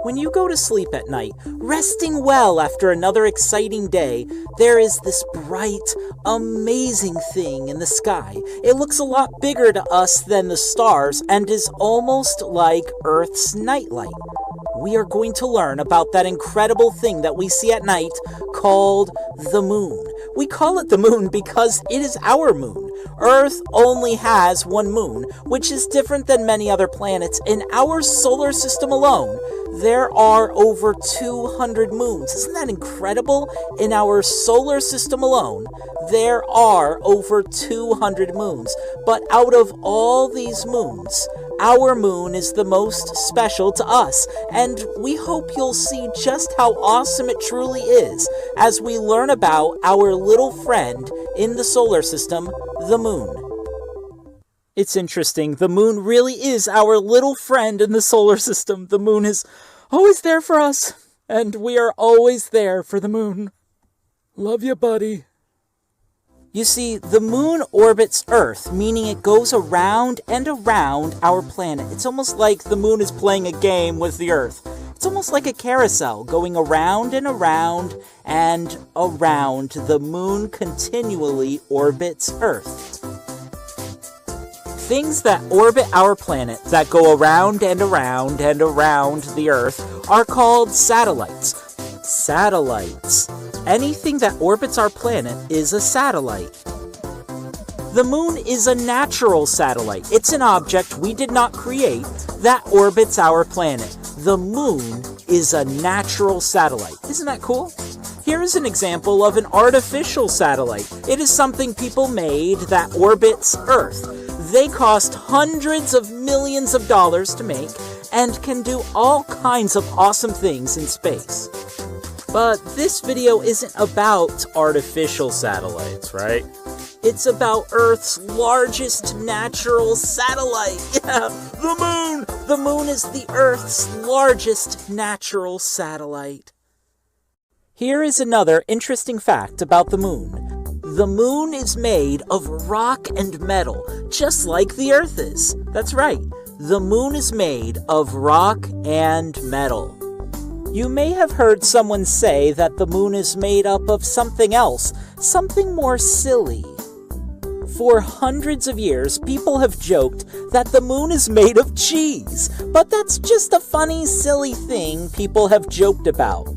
When you go to sleep at night, resting well after another exciting day, there is this bright, amazing thing in the sky. It looks a lot bigger to us than the stars and is almost like Earth's nightlight. We are going to learn about that incredible thing that we see at night called the moon. We call it the moon because it is our moon. Earth only has one moon, which is different than many other planets. In our solar system alone, there are over 200 moons. Isn't that incredible? In our solar system alone, there are over 200 moons. But out of all these moons, our moon is the most special to us, and we hope you'll see just how awesome it truly is as we learn about our little friend in the solar system, the moon. It's interesting, the moon really is our little friend in the solar system. The moon is always there for us, and we are always there for the moon. Love you, buddy. You see, the moon orbits Earth, meaning it goes around and around our planet. It's almost like the moon is playing a game with the Earth. It's almost like a carousel, going around and around and around. The moon continually orbits Earth. Things that orbit our planet, that go around and around and around the Earth, are called satellites. Satellites. Anything that orbits our planet is a satellite. The moon is a natural satellite. It's an object we did not create that orbits our planet. The moon is a natural satellite. Isn't that cool? Here is an example of an artificial satellite. It is something people made that orbits Earth. They cost hundreds of millions of dollars to make and can do all kinds of awesome things in space. But this video isn't about artificial satellites, right? It's about Earth's largest natural satellite. Yeah, the moon! The moon is the Earth's largest natural satellite. Here is another interesting fact about the moon. The moon is made of rock and metal, just like the Earth is. That's right. The moon is made of rock and metal. You may have heard someone say that the moon is made up of something else, something more silly. For hundreds of years, people have joked that the moon is made of cheese, but that's just a funny, silly thing people have joked about.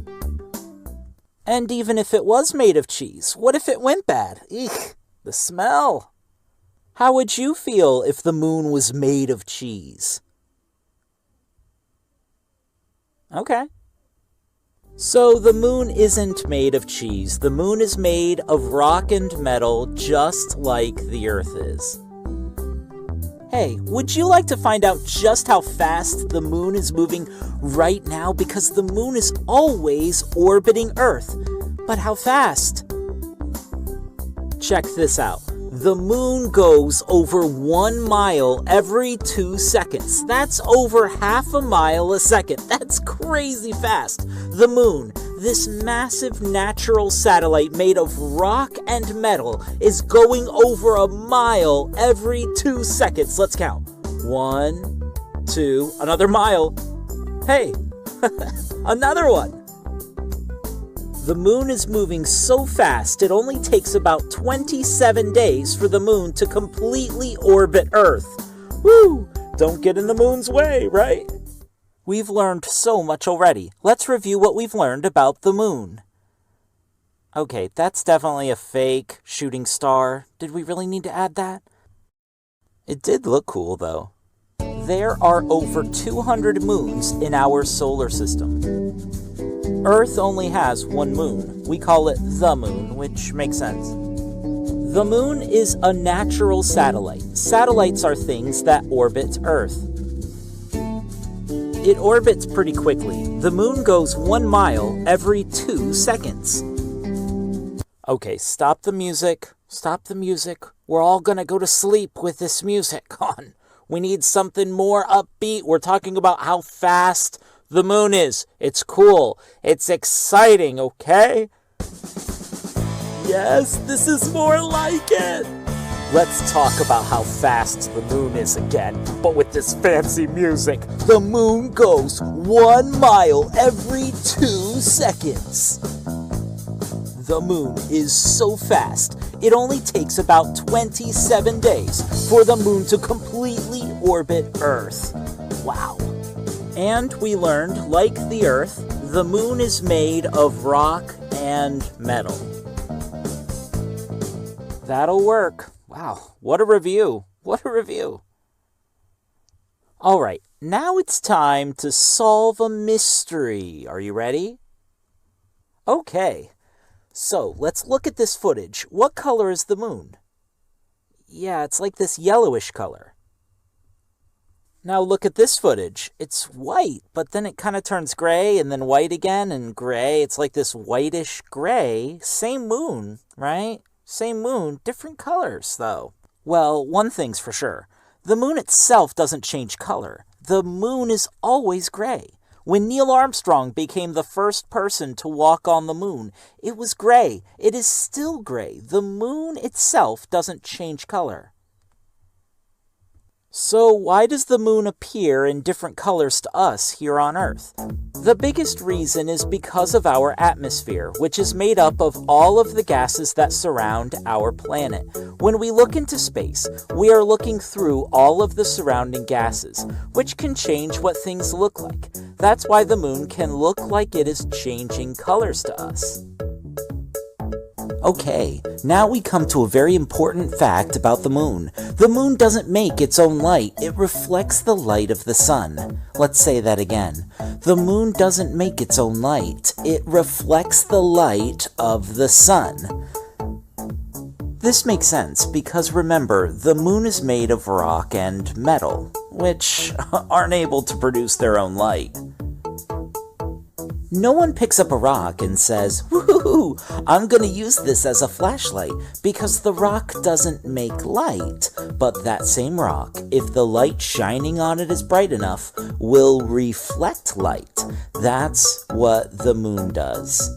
And even if it was made of cheese, what if it went bad? Eek, the smell. How would you feel if the moon was made of cheese? Okay. So the moon isn't made of cheese. The moon is made of rock and metal, just like the Earth is. Hey, would you like to find out just how fast the moon is moving right now? Because the moon is always orbiting Earth. But how fast? Check this out. The moon goes over 1 mile every 2 seconds. That's over half a mile a second. That's crazy fast. The moon, this massive natural satellite made of rock and metal, is going over 1 mile every 2 seconds. Let's count. 1, 2, another mile. Hey, another one. The moon is moving so fast, it only takes about 27 days for the moon to completely orbit Earth. Woo! Don't get in the moon's way, right? We've learned so much already. Let's review what we've learned about the moon. Okay, that's definitely a fake shooting star. Did we really need to add that? It did look cool, though. There are over 200 moons in our solar system. Earth only has one moon. We call it the moon, which makes sense. The moon is a natural satellite. Satellites are things that orbit Earth. It orbits pretty quickly. The moon goes 1 mile every 2 seconds. Okay, stop the music. Stop the music. We're all gonna go to sleep with this music on. We need something more upbeat. We're talking about how fast the moon is. It's cool. It's exciting, okay? Yes, this is more like it. Let's talk about how fast the moon is again, but with this fancy music. The moon goes 1 mile every 2 seconds. The moon is so fast, it only takes about 27 days for the moon to completely orbit Earth. Wow. And we learned, like the Earth, the moon is made of rock and metal. That'll work. Wow, what a review. What a review. All right, now it's time to solve a mystery. Are you ready? Okay. So, let's look at this footage. What color is the moon? Yeah, it's like this yellowish color. Now look at this footage. It's white, but then it kind of turns gray, and then white again, and gray. It's like this whitish gray. Same moon, right? Same moon, different colors, though. Well, one thing's for sure. The moon itself doesn't change color. The moon is always gray. When Neil Armstrong became the first person to walk on the moon, it was gray. It is still gray. The moon itself doesn't change color. So why does the moon appear in different colors to us here on Earth? The biggest reason is because of our atmosphere, which is made up of all of the gases that surround our planet. When we look into space, we are looking through all of the surrounding gases, which can change what things look like. That's why the moon can look like it is changing colors to us. Okay, now we come to a very important fact about the moon. The moon doesn't make its own light, it reflects the light of the sun. Let's say that again. The moon doesn't make its own light, it reflects the light of the sun. This makes sense because remember, the moon is made of rock and metal, which aren't able to produce their own light. No one picks up a rock and says, "Woohoo, I'm gonna use this as a flashlight," because the rock doesn't make light. But that same rock, if the light shining on it is bright enough, will reflect light. That's what the moon does.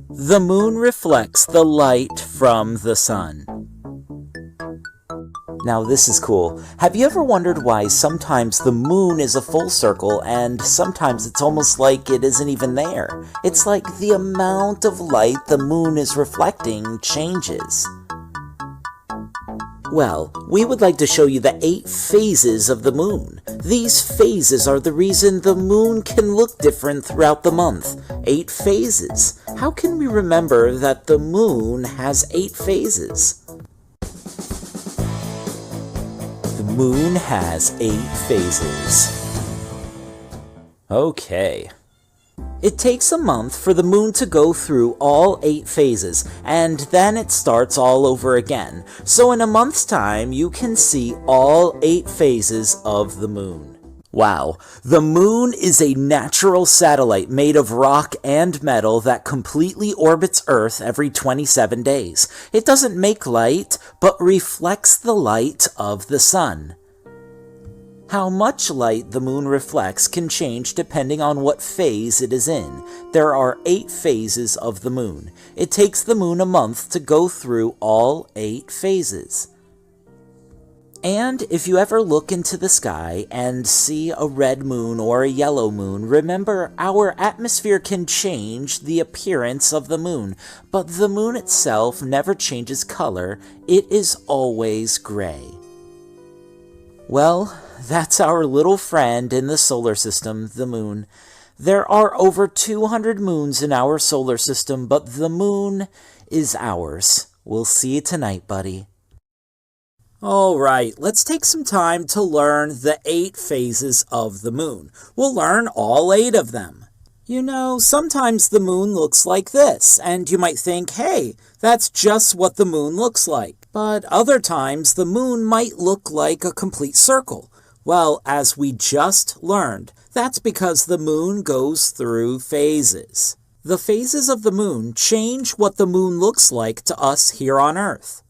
The moon reflects the light from the sun. Now this is cool. Have you ever wondered why sometimes the moon is a full circle and sometimes it's almost like it isn't even there? It's like the amount of light the moon is reflecting changes. Well, we would like to show you the 8 phases of the moon. These phases are the reason the moon can look different throughout the month. 8 phases. How can we remember that the moon has 8 phases? The moon has 8 phases. Okay. It takes a month for the moon to go through all 8 phases, and then it starts all over again. So in a month's time, you can see all 8 phases of the moon. Wow, the moon is a natural satellite made of rock and metal that completely orbits Earth every 27 days. It doesn't make light, but reflects the light of the sun. How much light the moon reflects can change depending on what phase it is in. There are 8 phases of the moon. It takes the moon a month to go through all 8 phases. And if you ever look into the sky and see a red moon or a yellow moon, remember our atmosphere can change the appearance of the moon, but the moon itself never changes color. It is always gray. Well, that's our little friend in the solar system, the moon. There are over 200 moons in our solar system, but the moon is ours. We'll see you tonight, buddy. Alright, let's take some time to learn the 8 phases of the moon. We'll learn all 8 of them. You know, sometimes the moon looks like this, and you might think, hey, that's just what the moon looks like. But other times, the moon might look like a complete circle. Well, as we just learned, that's because the moon goes through phases. The phases of the moon change what the moon looks like to us here on Earth.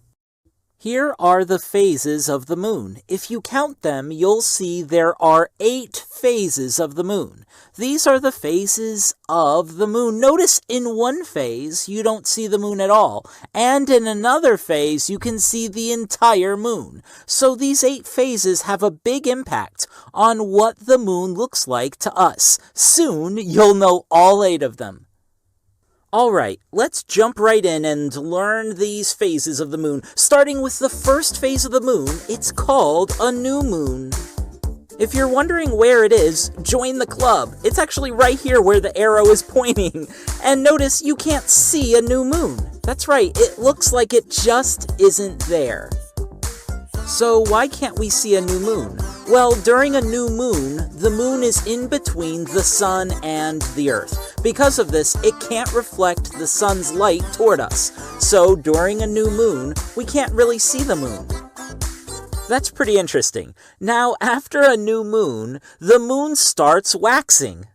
Here are the phases of the moon. If you count them, you'll see there are 8 phases of the moon. These are the phases of the moon. Notice in one phase, you don't see the moon at all. And in another phase, you can see the entire moon. So these 8 phases have a big impact on what the moon looks like to us. Soon, you'll know all 8 of them. Alright, let's jump right in and learn these phases of the moon. Starting with the first phase of the moon, it's called a new moon. If you're wondering where it is, join the club. It's actually right here where the arrow is pointing. And notice you can't see a new moon. That's right, it looks like it just isn't there. So why can't we see a new moon? Well, during a new moon, the moon is in between the sun and the earth. Because of this, it can't reflect the sun's light toward us. So during a new moon, we can't really see the moon. That's pretty interesting. Now, after a new moon, the moon starts waxing.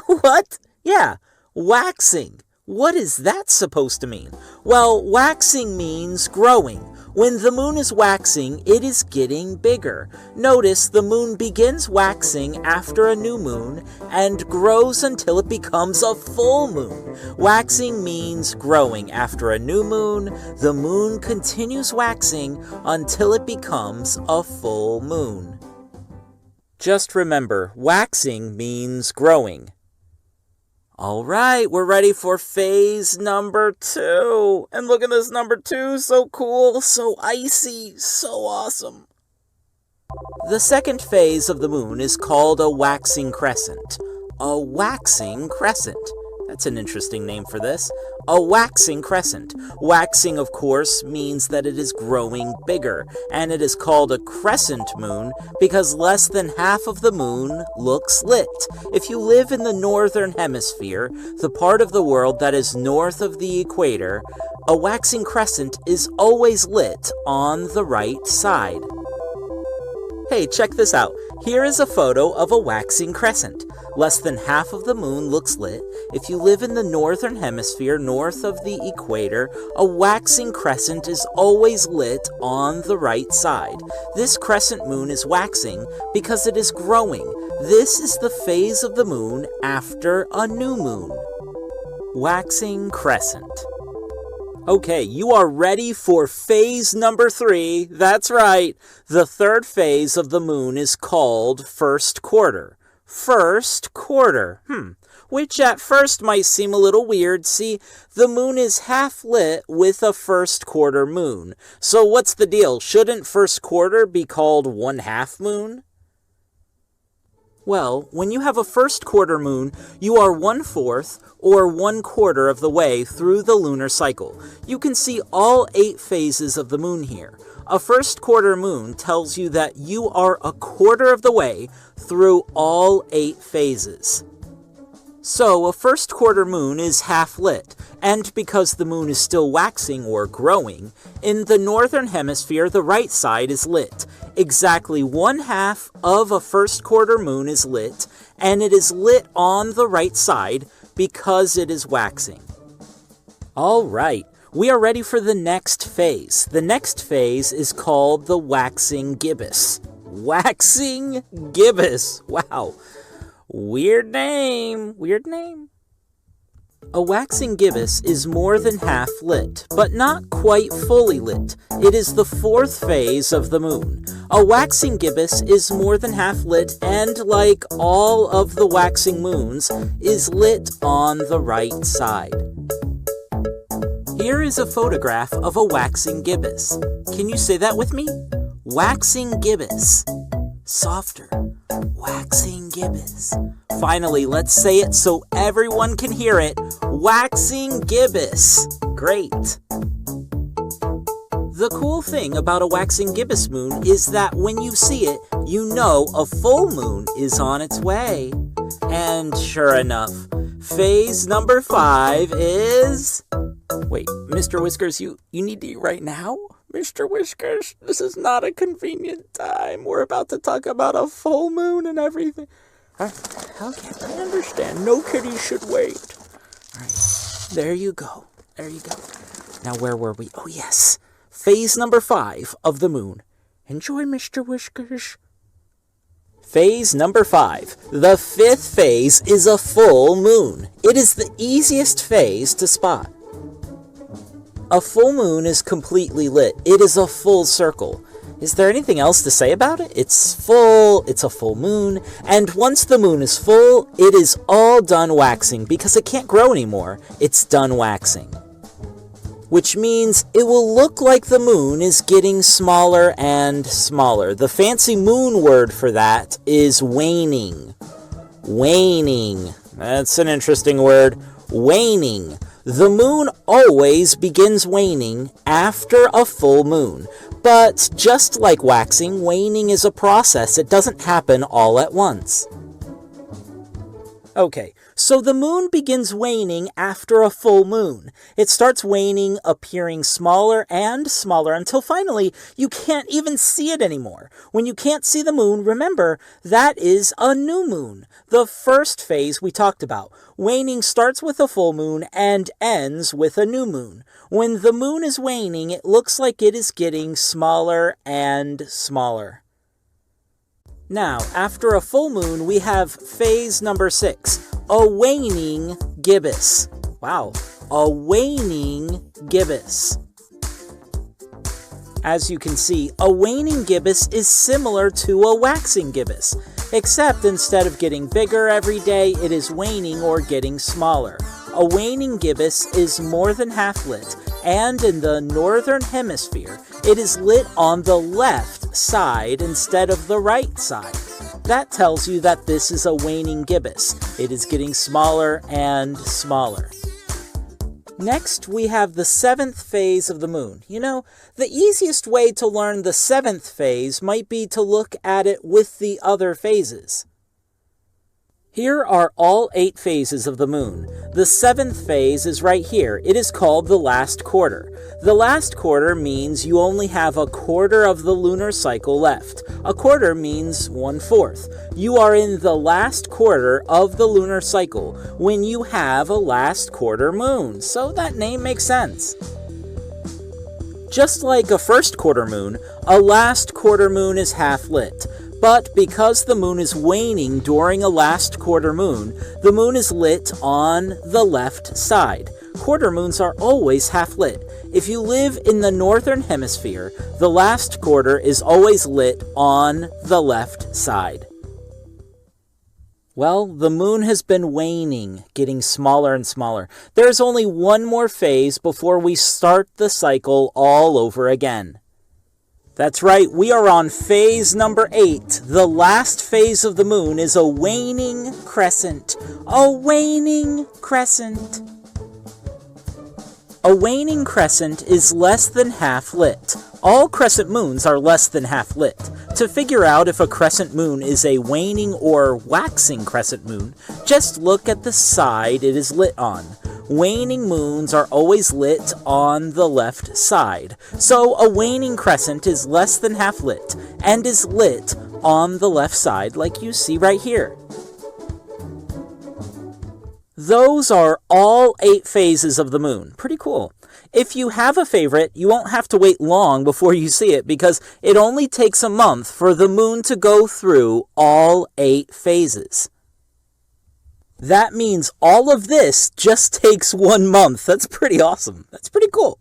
What? Yeah, waxing. What is that supposed to mean? Well, waxing means growing. When the moon is waxing, it is getting bigger. Notice the moon begins waxing after a new moon and grows until it becomes a full moon. Waxing means growing. After a new moon, the moon continues waxing until it becomes a full moon. Just remember, waxing means growing. Alright, we're ready for phase number 2. And look at this number 2, so cool, so icy, so awesome. The second phase of the moon is called a waxing crescent. A waxing crescent. That's an interesting name for this. A waxing crescent. Waxing, of course, means that it is growing bigger, and it is called a crescent moon because less than half of the moon looks lit. If you live in the northern hemisphere, the part of the world that is north of the equator, a waxing crescent is always lit on the right side. Hey, check this out. Here is a photo of a waxing crescent. Less than half of the moon looks lit. If you live in the northern hemisphere, north of the equator, a waxing crescent is always lit on the right side. This crescent moon is waxing because it is growing. This is the phase of the moon after a new moon. Waxing crescent. Okay, you are ready for phase number 3. That's right. The third phase of the moon is called first quarter. First quarter. Which at first might seem a little weird. See, the moon is half lit with a first quarter moon. So what's the deal? Shouldn't first quarter be called 1/2 moon? Well, when you have a first quarter moon, you are 1/4 or 1/4 of the way through the lunar cycle. You can see all 8 phases of the moon here. A first quarter moon tells you that you are a quarter of the way through all 8 phases. So a first quarter moon is half lit, and because the moon is still waxing or growing, in the northern hemisphere the right side is lit. Exactly 1/2 of a first quarter moon is lit, and it is lit on the right side because it is waxing. Alright, we are ready for the next phase. The next phase is called the waxing gibbous. Waxing gibbous. Wow. Weird name. Weird name. A waxing gibbous is more than half lit, but not quite fully lit. It is the 4th phase of the moon. A waxing gibbous is more than half lit and, like all of the waxing moons, is lit on the right side. Here is a photograph of a waxing gibbous. Can you say that with me? Waxing gibbous. Softer. Waxing gibbous. Finally, let's say it so everyone can hear it. Waxing gibbous. Great. The cool thing about a waxing gibbous moon is that when you see it, you know a full moon is on its way. And sure enough, phase number 5 is... Wait, Mr. Whiskers, you need to eat right now? Mr. Whiskers, this is not a convenient time. We're about to talk about a full moon and everything. Okay, I understand. No kitty should wait. All right, there you go. There you go. Now, where were we? Oh, yes. phase number 5 of the moon. Enjoy, Mr. Whiskers. Phase number 5. The 5th phase is a full moon. It is the easiest phase to spot. A full moon is completely lit. It is a full circle. Is there anything else to say about it? It's full, it's a full moon, and once the moon is full, it is all done waxing because it can't grow anymore. It's done waxing. Which means it will look like the moon is getting smaller and smaller. The fancy moon word for that is waning. Waning. That's an interesting word. Waning. The moon always begins waning after a full moon. But just like waxing, waning is a process. It doesn't happen all at once. Okay, so the moon begins waning after a full moon. It starts waning, appearing smaller and smaller until finally you can't even see it anymore. When you can't see the moon, remember, that is a new moon. The first phase we talked about. Waning starts with a full moon and ends with a new moon. When the moon is waning, it looks like it is getting smaller and smaller. Now, after a full moon, we have phase number 6, a waning gibbous. Wow, a waning gibbous. As you can see, a waning gibbous is similar to a waxing gibbous, except instead of getting bigger every day, it is waning or getting smaller. A waning gibbous is more than half lit, and in the northern hemisphere, it is lit on the left side instead of the right side. That tells you that this is a waning gibbous. It is getting smaller and smaller. Next, we have the 7th phase of the moon. You know, the easiest way to learn the 7th phase might be to look at it with the other phases. Here are all 8 phases of the moon. The 7th phase is right here. It is called the last quarter. The last quarter means you only have a quarter of the lunar cycle left. A quarter means 1/4. You are in the last quarter of the lunar cycle when you have a last quarter moon, so that name makes sense. Just like a first quarter moon, a last quarter moon is half lit. But because the moon is waning during a last quarter moon, the moon is lit on the left side. Quarter moons are always half lit. If you live in the northern hemisphere, the last quarter is always lit on the left side. Well, the moon has been waning, getting smaller and smaller. There's only one more phase before we start the cycle all over again. That's right, we are on phase number 8. The last phase of the moon is a waning crescent. A waning crescent. A waning crescent is less than half lit. All crescent moons are less than half lit. To figure out if a crescent moon is a waning or waxing crescent moon, just look at the side it is lit on. Waning moons are always lit on the left side. So a waning crescent is less than half lit and is lit on the left side like you see right here. Those are all 8 phases of the moon. Pretty cool. If you have a favorite, you won't have to wait long before you see it because it only takes a month for the moon to go through all 8 phases. That means all of this just takes 1 month. That's pretty awesome. That's pretty cool.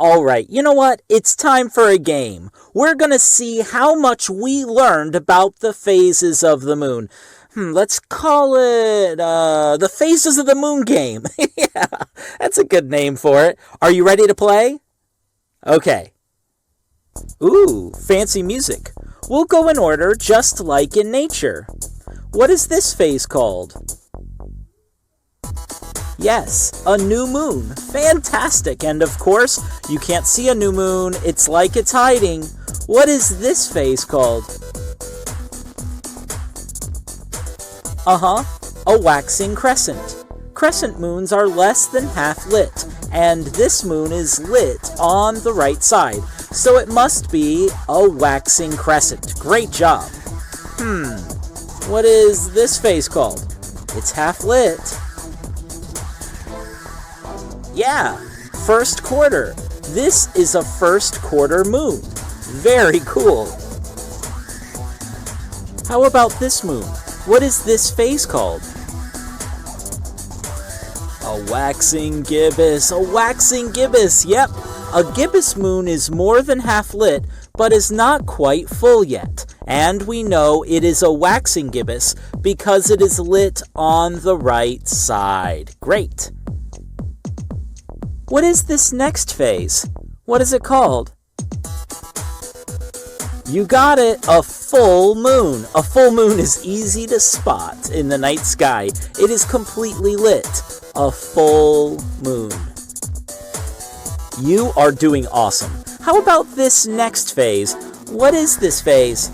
Alright, you know what? It's time for a game. We're going to see how much we learned about the phases of the moon. Let's call it the Phases of the Moon game. Yeah, that's a good name for it. Are you ready to play? Okay. Ooh, fancy music. We'll go in order just like in nature. What is this phase called? Yes, a new moon. Fantastic. And of course, you can't see a new moon. It's like it's hiding. What is this phase called? A waxing crescent. Crescent moons are less than half lit, and this moon is lit on the right side, so it must be a waxing crescent. Great job. What is this phase called? It's half lit. Yeah, first quarter. This is a first quarter moon. Very cool. How about this moon? What is this phase called? A waxing gibbous. A waxing gibbous, yep. A gibbous moon is more than half lit, but is not quite full yet. And we know it is a waxing gibbous because it is lit on the right side. Great. What is this next phase? What is it called? You got it, a full moon. A full moon is easy to spot in the night sky. It is completely lit. A full moon. You are doing awesome. How about this next phase? What is this phase?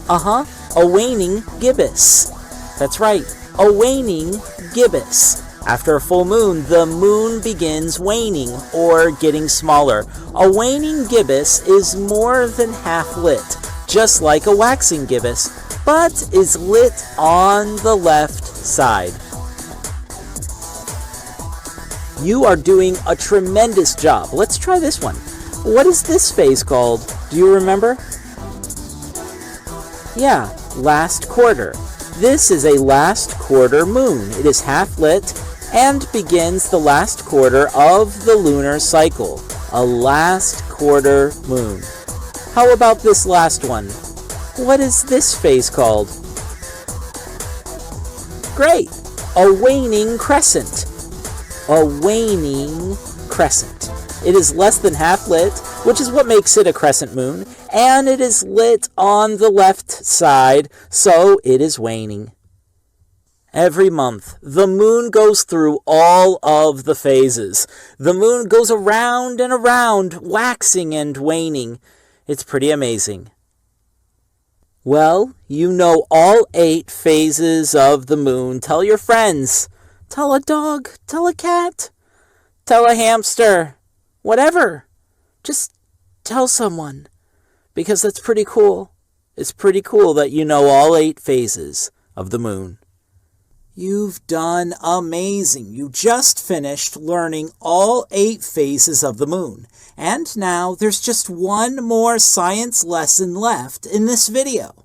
A waning gibbous. That's right, a waning gibbous. After a full moon, the moon begins waning or getting smaller. A waning gibbous is more than half lit, just like a waxing gibbous, but is lit on the left side. You are doing a tremendous job. Let's try this one. What is this phase called? Do you remember? Yeah, last quarter. This is a last quarter moon. It is half lit and begins the last quarter of the lunar cycle. A last quarter moon. How about this last one? What is this phase called? Great! A waning crescent. A waning crescent. It is less than half lit, which is what makes it a crescent moon, and it is lit on the left side, so it is waning. Every month, the moon goes through all of the phases. The moon goes around and around, waxing and waning. It's pretty amazing. Well, you know all 8 phases of the moon. Tell your friends. Tell a dog. Tell a cat. Tell a hamster. Whatever. Just tell someone. Because that's pretty cool. It's pretty cool that you know all 8 phases of the moon. You've done amazing. You just finished learning all 8 phases of the moon. And now there's just one more science lesson left in this video.